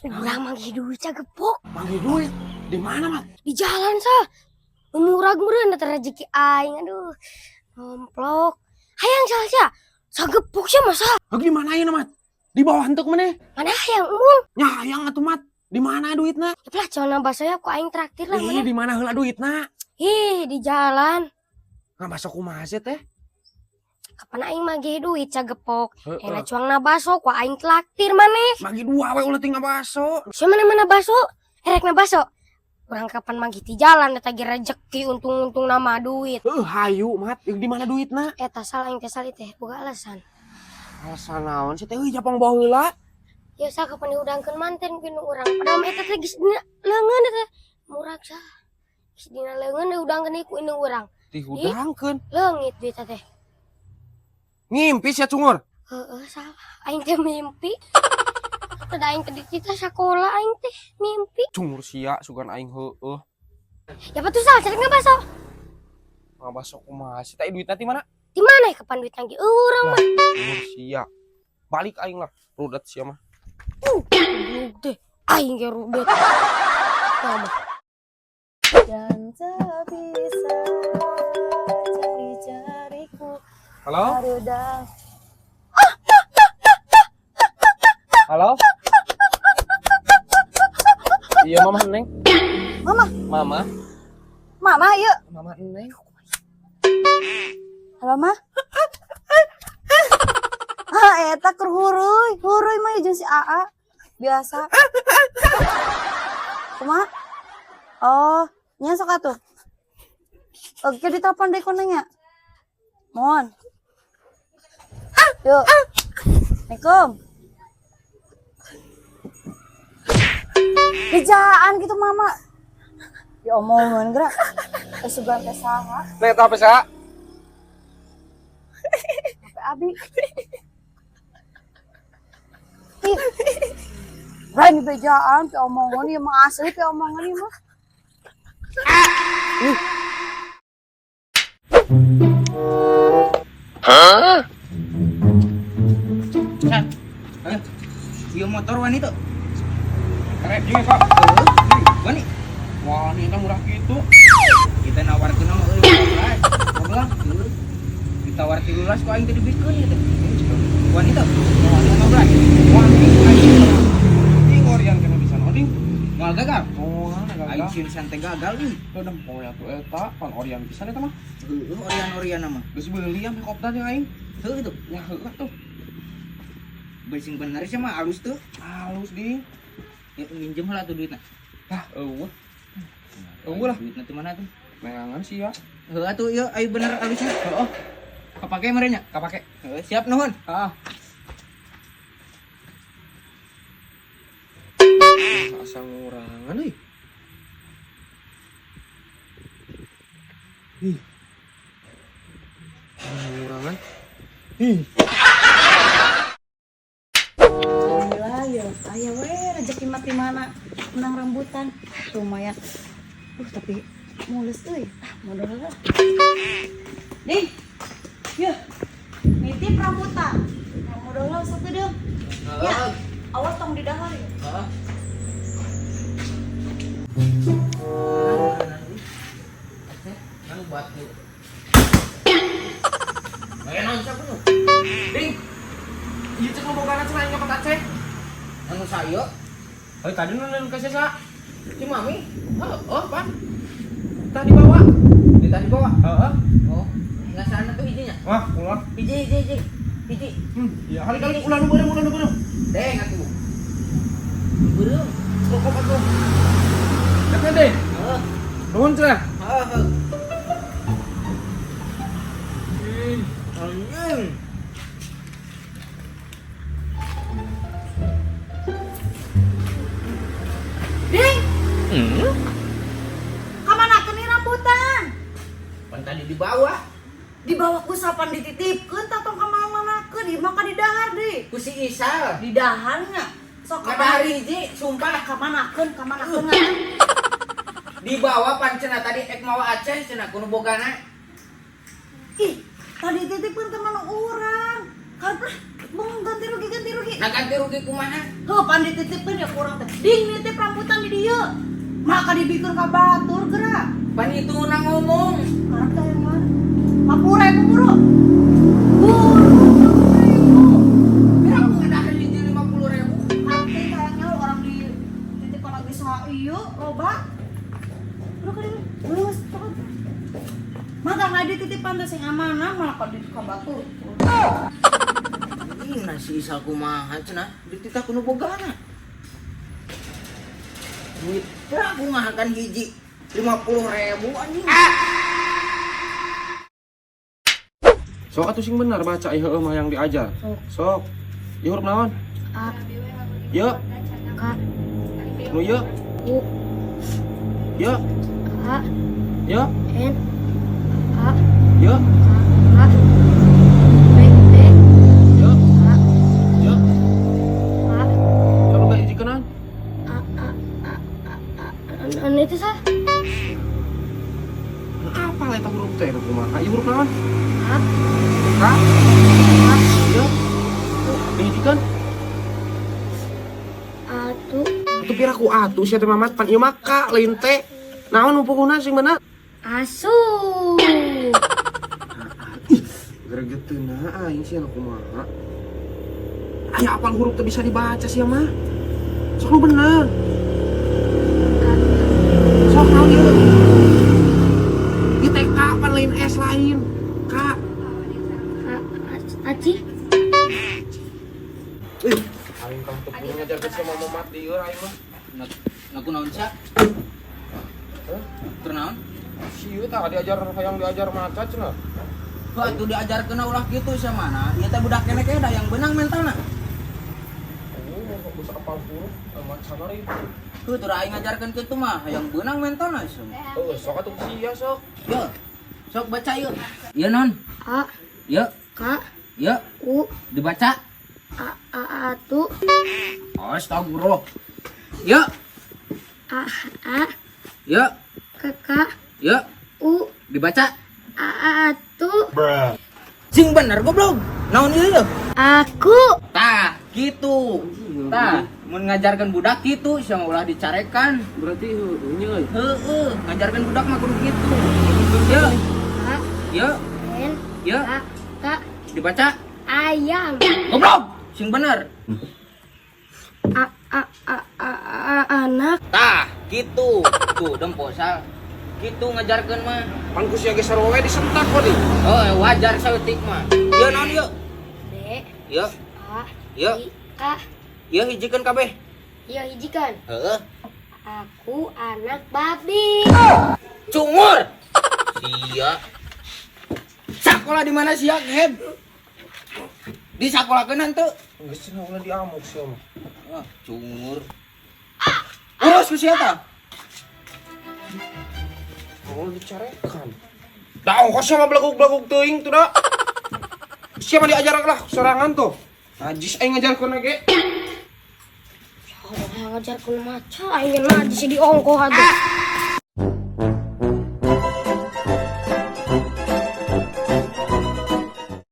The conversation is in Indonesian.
Urang manggih duit cagepok. Manggih duit? Di mana, Mat? Di jalan sah. Murag meureun eta rezeki aing. Aduh. Nomplok. Hayang salsa. Sagepok sia masa. Di mana ayeuna, Mat? Di bawah henteuk maneh. Mana hayang umum? Nya hayang atuh, Mat. Di mana duitna? Lah celana baso ya ku aing traktir lah Ih, mana. di mana heula duitna? Di jalan. Ngabaso kumaha sih teh? Kapan aing manggih duit cagepok. Heeh. Enak cuangna baso ku aing traktir maneh. Bagi dua we ulah tinggal baso. Sia mana-mana baso. Erekna baso. Urang kapan manggih ti jalan eta ge rezeki untung-untung nama duit. Hayu, Mat. Di mana duitna? Eta salah aing teh sali teh boga alasan. Alasan naon sih teh? Japang bawa heula. Ya sa kapan diudangkeun manten pinu urang. Padahal eta teh geus dina leungeun eta. Murag sah. Geus dina leungeun diudangkeun ku indung urang. Dihudangkeun. Leungit duit eta teh. Ngimpi sia cungur. Heeh salah. Aing teh mimpi. Tadi aing teh di kita sakola aing teh mimpi. Cungur sia sugan aing heueuh. Ya patuh salah cerek ngabaso. Ngabaso kumaha sih teh duitna ti mana? Di mana ya kapan duit lagi urang mah. Cungur sia. Balik aing lah. Rudat sia mah. Deh. Aing ge rudet. Mama. Dan tak bisa cari-cariku. Halo? Aduh, Halo? Iya, Mama Neng. Mama, Mama. Mama, yuk. Mama Neng. Halo, Ma. Eta keur huruy mah jeung si AA. Biasa. Kumaha? Oh, nya sok atuh. Oke, ditelepon deui konengnya. Mohon. Yuk. Assalamualaikum. Dijaan gitu Mama. Diomongan gerak. Sugan teh saha? Nek HP sa? HP Abi. Ih. Lain bejaan pe omongan ieu mah asli pe omongan ieu mah. Iya motor wani tuh. Karek jeung Pak. Wani. Wah, ini kan murah gitu. Kita nawarkeun mah eueuh. Ngobrol. Ditawar 13 kok aing teh dibikeun gitu. Wani tuh. Ngobrol. Wani ini orian kana bisa oding. Moal gagal. Oh, Aing sieun santai gagal nih. udah poe atuh eta pan orian pisan eta mah. Heueuh orian-orian mah. Geus beuli am kopda jeung aing. Heueuh itu. Ya heueuh tuh. Bersing bener sih mah halus tuh. Halus ding. Ya minjem heula tuh duitna. Tah, eueuh. Eueuh lah. Duitna teh mana tuh? Meangan sih ya. Heueuh atuh ieu aya bener halusnya. Heeh. Kapake meureun nya? Kapake. Heueuh siap nuhun. Heeh. Asa ngurangan euy. Ih. Ngurangan. Ih. Alhamdulillah ya. Aya we rezeki mah di mana? Menang rambutan. Lumayan. Tapi mulus euy. Modal lah. Ding. Yeuh. Nitip rambutan. Modal lah satu deh. Ya. Awas tong di dahar ya. Heeh. Kan batu. Kayak naon siapa tuh? Ding. Ieu cek ngobogana cenah aing nyokot Aceh. Anu sayo? Heuy tadi nu ka sesa. Si Mami? Oh, Pak. Tah dibawa. Kita dibawa? Heeh. Oh, nggak sana tuh hijinya? Wah, pulang. Hiji. Ya kali-kali ulah nu beureuh. Deng atuh. Burung. Rokok atuh. Cepet deh. Heeh. Nuhun cenah. Heeh. Anjing. Ding. Kamanakeun nih rambutan? Pan tadi dibawa. Dibawa ku sapan dititipkeun tatong ka mana-manakeun ieu mah ka di dahar deui. Ku si Isal. Di daharnya. Sok Kada hari hiji, sumpah. kamanakeun Dibawa pan cenah tadi ek mawa Aceh cenah kuno bogana. Ih, tadi titipkeun ke mana urang. Kan pernah mau ganti rugi Naganti rugi kumaha? Heuh pan dititipkeun ya kurang teh. Ding nitip rambutan di dieu. Maka dibikin ka batur geura. Pan itu nang ngomong. Sekarang teh yang mana? 50.000 bro. Berapa ngadakan hiji 50.000? Nanti kayaknya orang di titik lagi saha ieu loba. Bro kan ini geus cepet. Maka nggak dititipan teh sing amanah malah ka di ka batur. Ih nasi isal kumaha cenah dititah kuno bogana. Duit aku ngahakan hiji 50.000 anjing. Sok atuh sing bener baca ieu mah yang diajar. Sok. Ieu huruf naon? A, Ye. K, Nu ye. U, Ye. A, Ye. N, A, Ye. A, B, B, Ye. A, Ye. A, Kalau enggak hiji kenan. anu itu sah. Apa lah eta huruf teh kumaha? Ieu huruf naon? A, K. A, Ye. Hiji kan? atu, Atuh pira ku atuh sia teh Mamat pan ieu mah K lain teh. Naon nu pokona sing bener? asu. Gregeteuna aing sia kumaha. Aya apal huruf teh bisa dibaca sia mah. Sok nu bener. Sok naon ieu? Ieu teh K pan lain S lain. K. Aci, Ih, aing kamu teu kudu ngajarkeun sia Mamat di ieu aing mah. Naku naon sia? Heh? Keur naon? Si ieu tah diajar hayang diajar maca cenah. Heuh atuh diajarkeun ulah kitu sia mana? Ieu teh budak keneh da yang beunang mentalna. Oh, bisa apal huruf aman sanari. Heuh teu aing ngajarkeun kitu mah, hayang beunang mentalna sia. Heuh, sok atuh sia sok. Yo. Sok baca yuk. Ieu non. A, Yo. K, Yo. U, Dibaca. atu, Astagfirullah. Yo. A, Yo. K, Yo. U, Dibaca. atu, Sing bener goblok. Naon ieu yeuh? aku. Tah, gitu. Tah, mun ngajarkeun budak kitu sia ulah dicarekan. Berarti heuh euy. Heueuh, ngajarkeun budak mah kudu kitu. Yo. A, Yo. N, Yo. A, K, Dibaca. ayam. Goblok. Sing bener. Anak. Tah, gitu. Tuh, dempo sal. Gitu ngajarkeun mah. Pan ku sia ge sarowe disentak kok di. Oh, wajar saeutik mah. Ieu naon ieu? B, Ieu. A, Ieu. I, K. Ieu hijikeun kabeh. Iya hijikan. Heeh. Aku anak babi. Cungur. Sia. Sakola di mana sia, Head? Di sakola keunan teu. Geus cenah ulah diamuk sia mah. Ah, cungur. Urus ku sia tah. Mau dicarekan. Da ongkos sia mah belaguk-belaguk teuing tuh da. Sia mah diajar lah sorangan tuh. Najis aing ngajarkeun ge. Oh, ngajar ku maca, aing najis di ongkoh atuh.